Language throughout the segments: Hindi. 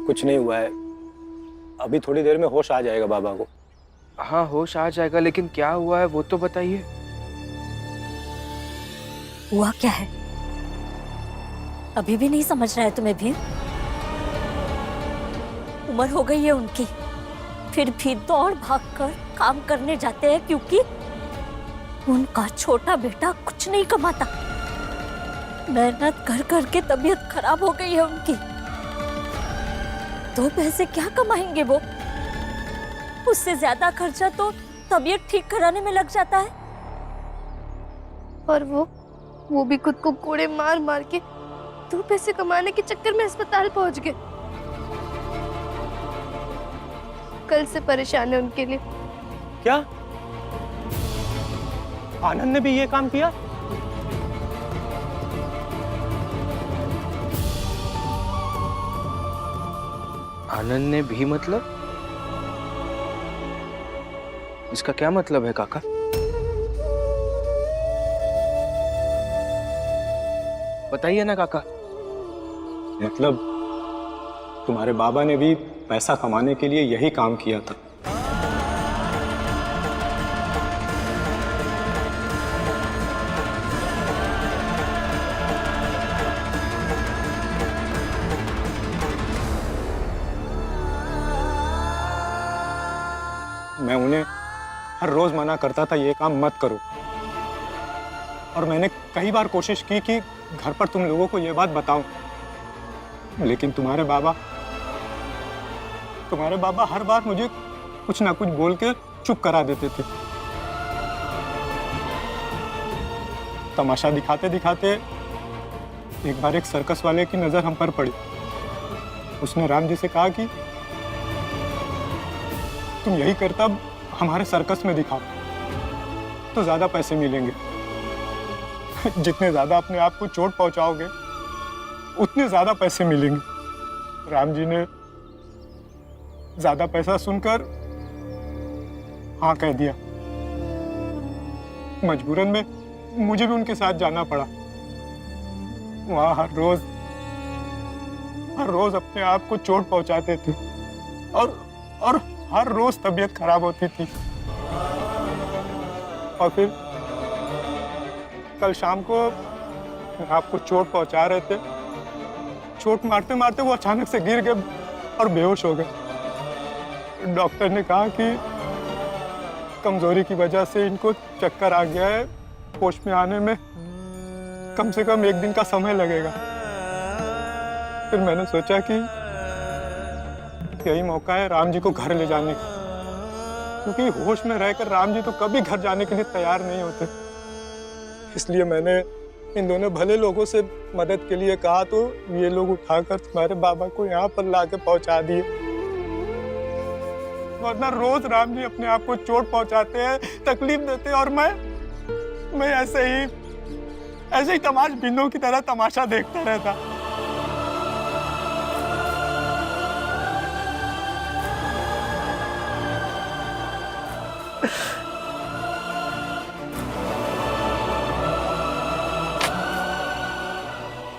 कुछ नहीं हुआ है, अभी थोड़ी देर में होश आ जाएगा बाबा को। हाँ होश आ जाएगा, लेकिन क्या हुआ है वो तो बताइए। हुआ क्या है? अभी भी नहीं समझ रहा है तुम्हें भी? उम्र हो गई है उनकी, फिर भी दौड़ भाग कर काम करने जाते हैं क्योंकि उनका छोटा बेटा कुछ नहीं कमाता। मेहनत कर करके तबीयत खराब हो गई है उनकी। दो पैसे क्या कमाएंगे वो? उससे ज्यादा खर्चा तो तबीयत ठीक कराने में लग जाता है। और वो भी खुद को कोड़े मार मार के 2 पैसे कमाने के चक्कर में अस्पताल पहुंच गए। कल से परेशान है उनके लिए। क्या आनंद ने भी ये काम किया? आनंद ने भी मतलब? इसका क्या मतलब है काका? बताइए ना काका। मतलब तुम्हारे बाबा ने भी पैसा कमाने के लिए यही काम किया था। मैं उन्हें हर रोज मना करता था ये काम मत करो, और मैंने कई बार कोशिश की कि घर पर तुम लोगों को ये बात बताऊं, लेकिन तुम्हारे बाबा हर बार मुझे कुछ ना कुछ बोल के चुप करा देते थे। तमाशा दिखाते दिखाते एक बार एक सर्कस वाले की नजर हम पर पड़ी। उसने राम जी से कहा कि तुम यही करतब हमारे सर्कस में दिखाओ तो ज्यादा पैसे मिलेंगे। जितने ज्यादा अपने आप को चोट पहुंचाओगे उतने ज्यादा पैसे मिलेंगे। राम जी ने ज्यादा पैसा सुनकर हाँ कह दिया। मजबूरन में मुझे भी उनके साथ जाना पड़ा। वहां हर रोज अपने आप को चोट पहुंचाते थे और हर रोज तबीयत खराब होती थी। और फिर कल शाम को आपको चोट पहुंचा रहे थे, चोट मारते मारते वो अचानक से गिर गए और बेहोश हो गए। डॉक्टर ने कहा कि कमजोरी की वजह से इनको चक्कर आ गया है, होश में आने में कम से कम 1 दिन का समय लगेगा। फिर मैंने सोचा कि यही मौका है राम जी को घर ले जाने का, क्योंकि होश में रहकर राम जी तो कभी घर जाने के लिए तैयार नहीं होते। इसलिए मैंने इन दोनों भले लोगों से मदद के लिए कहा, तो ये लोग उठाकर तुम्हारे बाबा को यहाँ पर लाके पहुंचा दिए। वरना रोज राम जी अपने आप को चोट पहुंचाते हैं, तकलीफ देते हैं, और मैं ऐसे ही तमाश बिंदु की तरह तमाशा देखता रहता।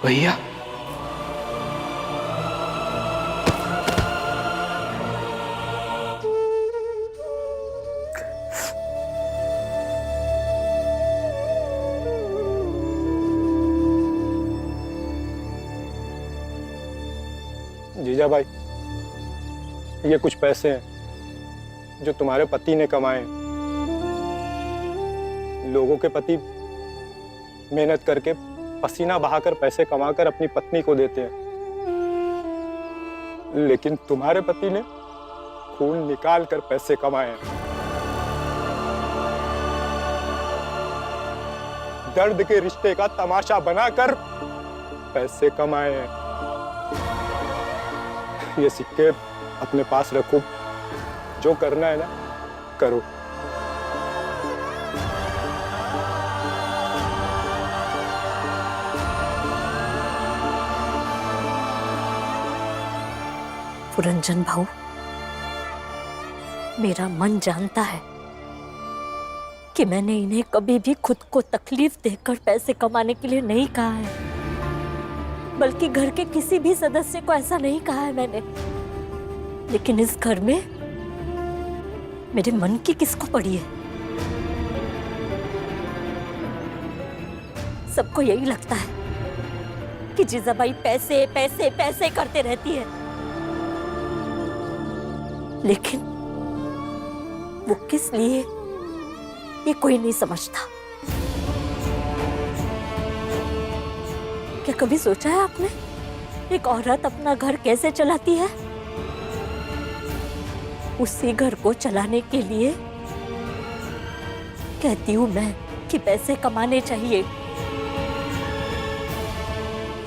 भैया जीजा भाई, ये कुछ पैसे हैं जो तुम्हारे पति ने कमाए। लोगों के पति मेहनत करके पसीना बहाकर पैसे कमाकर अपनी पत्नी को देते हैं, लेकिन तुम्हारे पति ने खून निकाल कर पैसे कमाए हैं। दर्द के रिश्ते का तमाशा बनाकर पैसे कमाए हैं। ये सिक्के अपने पास रखो, जो करना है ना करो। पुरंजन भाऊ, मेरा मन जानता है कि मैंने इन्हें कभी भी खुद को तकलीफ देकर पैसे कमाने के लिए नहीं कहा है, बल्कि घर के किसी भी सदस्य को ऐसा नहीं कहा है मैंने। लेकिन इस घर में मेरे मन की किसको पड़ी है? सबको यही लगता है कि जीजाबाई पैसे पैसे पैसे करते रहती है, लेकिन वो किस लिए, ये कोई नहीं समझता। क्या कभी सोचा है आपने, एक औरत अपना घर कैसे चलाती है? उसी घर को चलाने के लिए कहती हूं मैं कि पैसे कमाने चाहिए,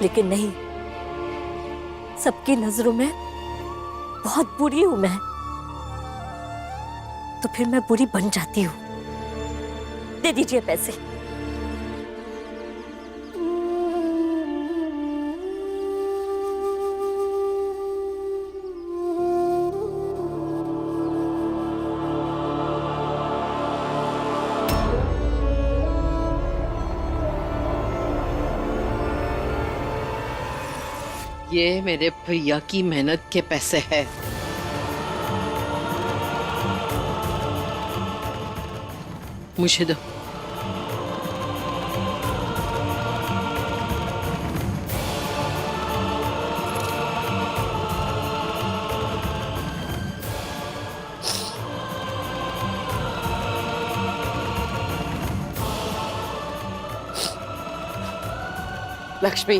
लेकिन नहीं, सबकी नजरों में बहुत बुरी हूं मैं, तो फिर मैं बुरी बन जाती हूं। दे दीजिए पैसे। ये मेरे भैया की मेहनत के पैसे हैं। मुझे दो। लक्ष्मी,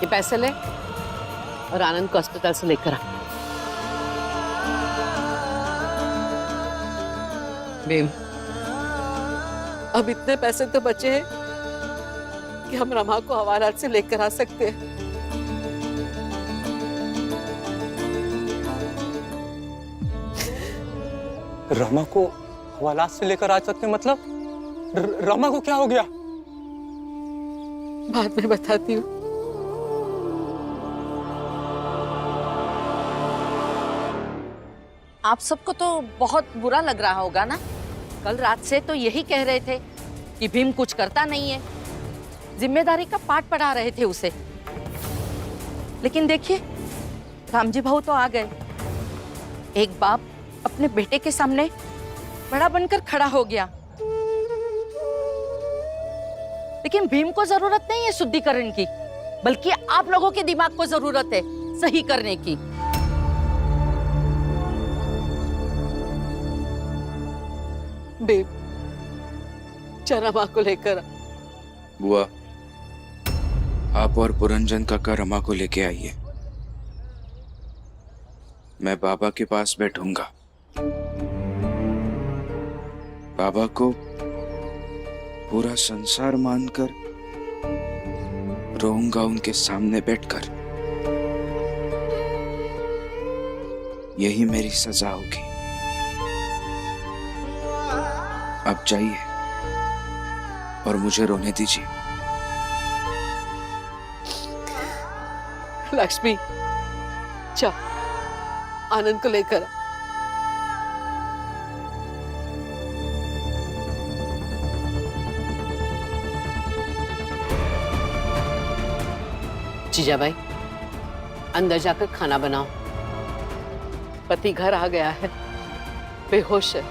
ये पैसे ले और आनंद को अस्पताल से लेकर आ। बेम, अब इतने पैसे तो बचे हैं कि हम रमा को हवालात से लेकर आ सकते हैं। रमा को हवालात से लेकर आ सकते मतलब? रमा को क्या हो गया? बाद में बताती हूँ। आप सबको तो बहुत बुरा लग रहा होगा ना? कल रात से तो यही कह रहे थे कि भीम कुछ करता नहीं है, जिम्मेदारी का पाठ पढ़ा रहे थे उसे। लेकिन देखिए, रामजी भाऊ तो आ गए। एक बाप अपने बेटे के सामने बड़ा बनकर खड़ा हो गया। लेकिन भीम को जरूरत नहीं है शुद्धिकरण की, बल्कि आप लोगों के दिमाग को जरूरत है सही करने की। बेब, चला माँ को लेकर। बुआ, आप और पुरंजन काका रमा को लेके आइए। मैं बाबा के पास बैठूंगा। बाबा को पूरा संसार मानकर रोऊंगा उनके सामने बैठकर। यही मेरी सजा होगी। अब जाइए और मुझे रोने दीजिए। लक्ष्मी, जा आनंद को लेकर आ। जीजाबाई, अंदर जाकर खाना बनाओ। पति घर आ गया है, बेहोश है।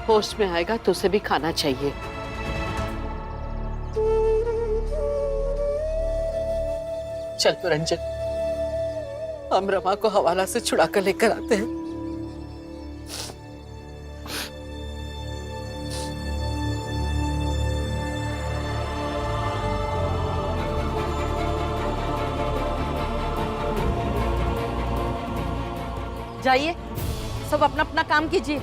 होश में आएगा तो उसे भी खाना चाहिए। चल पुरंजन, हम रमा को हवाला से छुड़ा कर लेकर आते हैं। जाइए, सब अपना अपना काम कीजिए।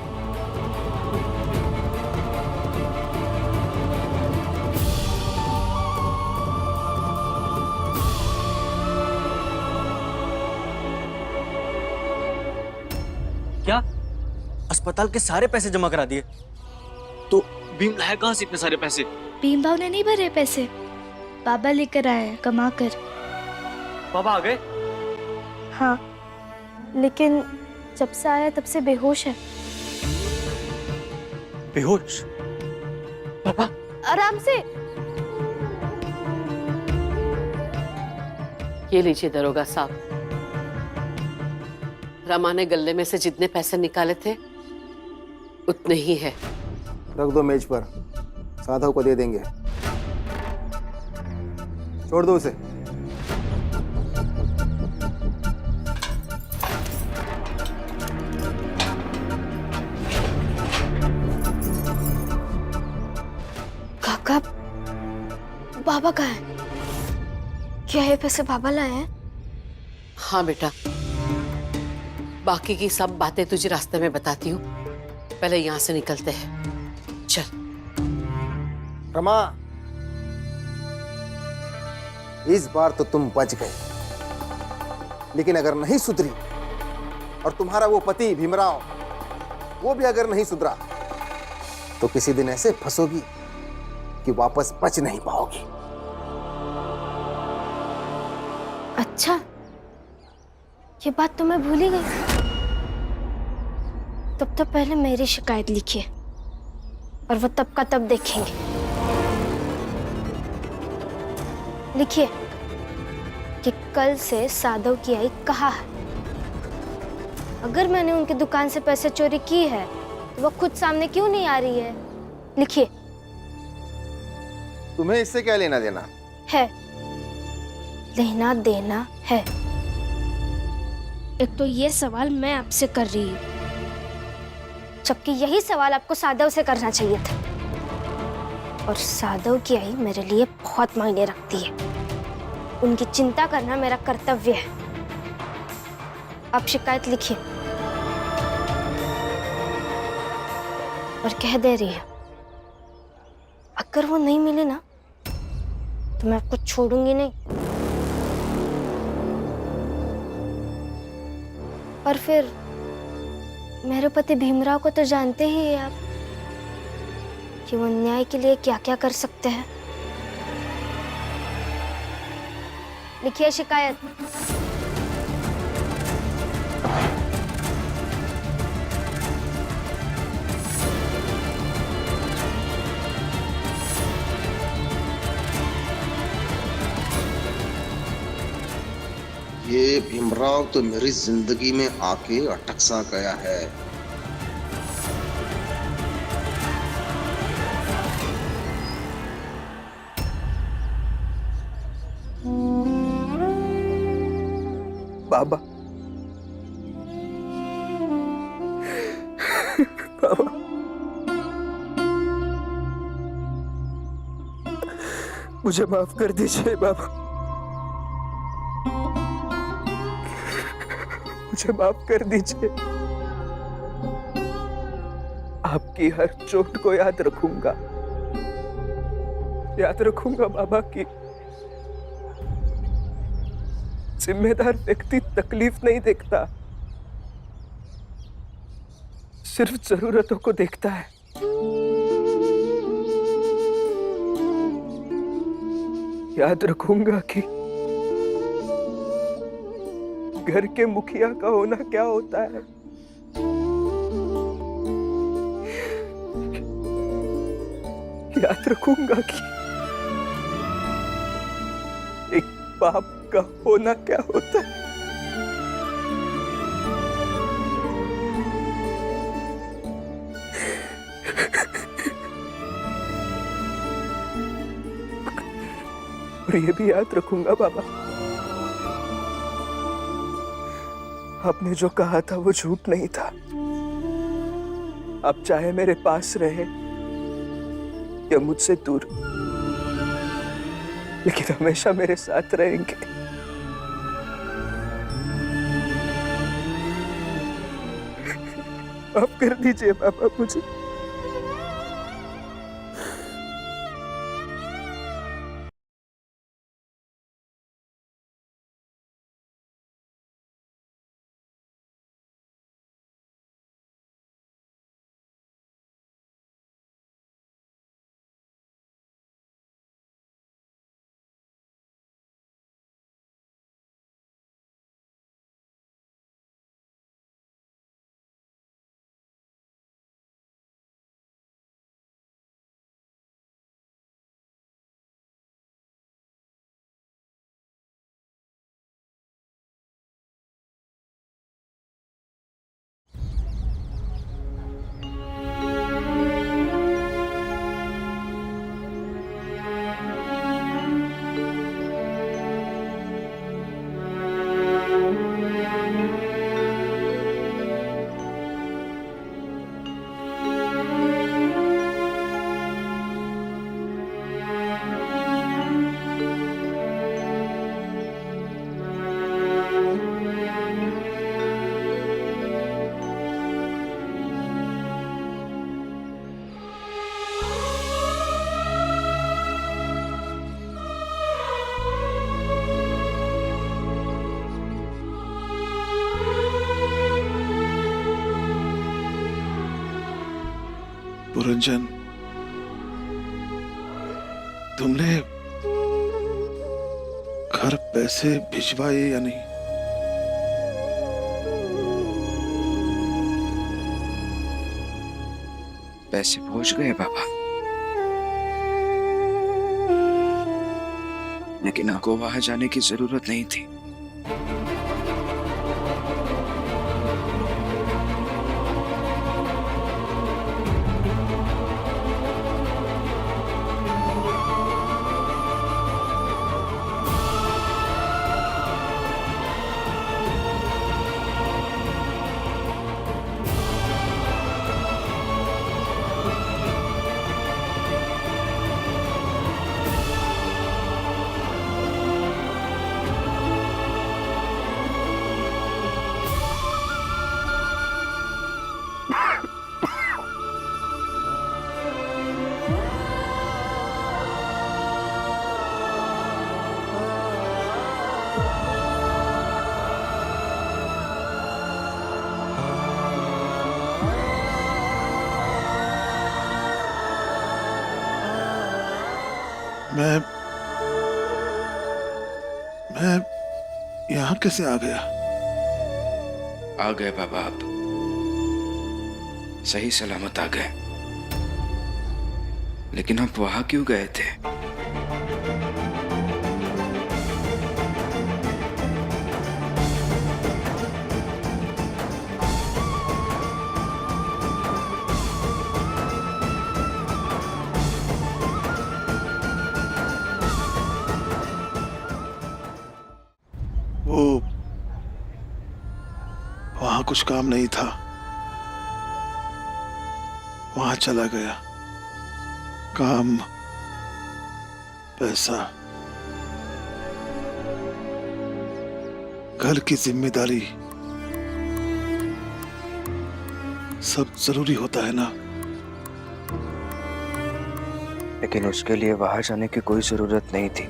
क्या? अस्पताल के सारे पैसे जमा करा दिए? तो भीम लाया कहाँ से इतने सारे पैसे? भीम भाव ने नहीं भरे पैसे, बाबा लेकर आए हैं कमा कर। बाबा आ गए? हाँ, लेकिन जब से आया तब से बेहोश है। बेहोश? आराम से। ये लीजिए दरोगा साहब, रमा ने गले में से जितने पैसे निकाले थे उतने ही है। रख दो मेज पर, साधव को दे देंगे। छोड़ दो उसे। काका, बाबा कहाँ है? क्या ये पैसे बाबा लाए हैं? हाँ बेटा, बाकी की सब बातें तुझे रास्ते में बताती हूँ, पहले यहाँ से निकलते हैं, चल। रमा, इस बार तो तुम बच गए, लेकिन अगर नहीं सुधरी और तुम्हारा वो पति भीमराव वो भी अगर नहीं सुधरा तो किसी दिन ऐसे फंसोगी कि वापस बच नहीं पाओगी। अच्छा, ये बात तो मैं भूल ही गई। तब तो पहले मेरी शिकायत लिखिए और वो तब का तब देखेंगे। लिखिए कि कल से साधव की आई कहाँ है। अगर मैंने उनकी दुकान से पैसे चोरी की है तो वो खुद सामने क्यों नहीं आ रही है? लिखिए। तुम्हें इससे क्या लेना देना है, लेना देना है। एक तो ये सवाल मैं आपसे कर रही हूँ, जबकि यही सवाल आपको साधव से करना चाहिए था। और साधव की आई मेरे लिए बहुत मायने रखती है। उनकी चिंता करना मेरा कर्तव्य है। आप शिकायत लिखिए और कह दे रही है, अगर वो नहीं मिले ना तो मैं आपको छोड़ूंगी नहीं। और फिर मेरे पति भीमराव को तो जानते ही हैं आप कि वो न्याय के लिए क्या क्या कर सकते हैं। लिखिए शिकायत। ये भीमराव तो मेरी जिंदगी में आके अटक सा गया है। बाबा, बाबा, मुझे माफ कर दीजिए बाबा, मुझे माफ कर दीजिए। आपकी हर चोट को याद रखूंगा बाबा की जिम्मेदार व्यक्ति तकलीफ नहीं देखता, सिर्फ जरूरतों को देखता है। याद रखूंगा कि घर के मुखिया का होना क्या होता है। याद रखूंगा कि एक बाप का होना क्या होता है। और ये भी याद रखूंगा बाबा, आपने जो कहा था वो झूठ नहीं था। आप चाहे मेरे पास रहे या मुझसे दूर, लेकिन हमेशा मेरे साथ रहेंगे। माफ कर दीजिए बाबा मुझे। पुरंजन, तुमने घर पैसे भिजवाए या नहीं? पैसे पहुंच गए बाबा, लेकिन आपको वहां जाने की जरूरत नहीं थी। मैं यहाँ कैसे आ गया? आ गए बाबा, आप सही सलामत आ गए। लेकिन आप वहां क्यों गए थे? वहां कुछ काम नहीं था, वहां चला गया। काम, पैसा, घर की जिम्मेदारी, सब जरूरी होता है ना। लेकिन उसके लिए वहां जाने की कोई जरूरत नहीं थी।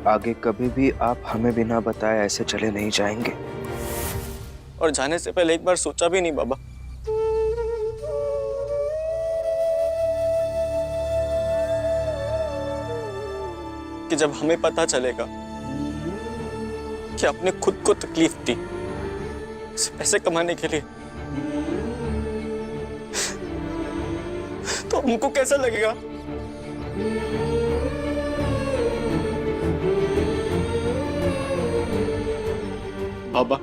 आगे कभी भी आप हमें बिना बताए ऐसे चले नहीं जाएंगे। और जाने से पहले एक बार सोचा भी नहीं बाबा कि जब हमें पता चलेगा कि आपने खुद को तकलीफ दी पैसे कमाने के लिए, तो हमको कैसा लगेगा? बाबा,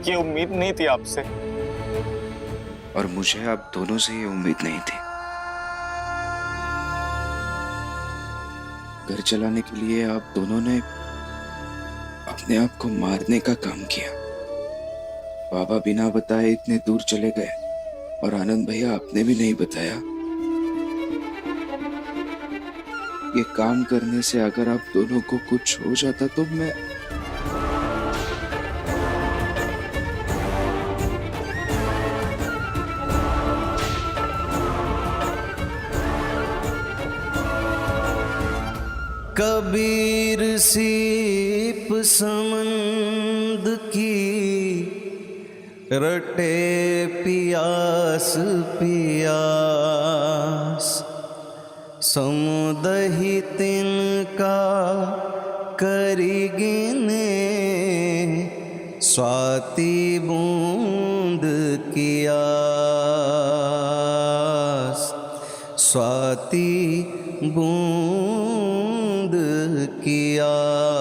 ये उम्मीद नहीं थी आपसे, और मुझे आप दोनों से ये उम्मीद नहीं थी। घर चलाने के लिए आप दोनों ने अपने आप को मारने का काम किया। बाबा बिना बताए इतने दूर चले गए, और आनंद भैया आपने भी नहीं बताया। ये काम करने से अगर आप दोनों को कुछ हो जाता तो मैं कबीर सीप समंद की रटे पियास पियास, समुदहि तिनका करी गिने स्वाति बूंद की आस, स्वाति बूंद की आस।